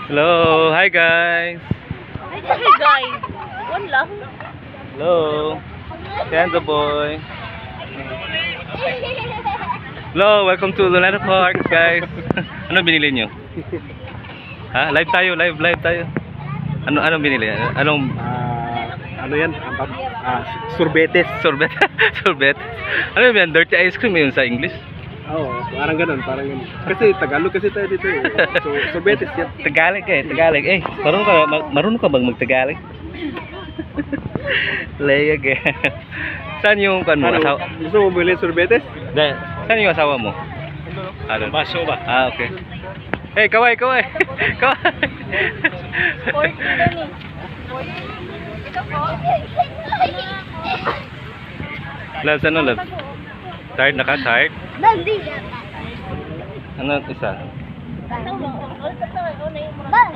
Hello, hi guys. Ay, guys. Wala. Hello. Sando boy. Hello, welcome to Luneta Park, guys. Ano binili nyo? Ha? Live tayo, live tayo. Anong binili? Anong Ano yan? Sorbetes. sorbet? Sorbet? Ano yan? Dirty ice cream yun sa English? Oo, parang ganun. Kasi Tagalog kasi tayo dito eh. So, sorbetes yan. Tagalog Tagalog. Marunong ka bang mag-Tagalog? Layag eh. Saan yung Ano, asawa? gusto mo bumili ng sorbetes? Saan yung asawa mo? Baso ba? Okay. Hey, kaway. Kaway. Pork na ni. Ito po. Labs, ano labs? Tired na ka? Tired? Dali. Ano isa? Bang.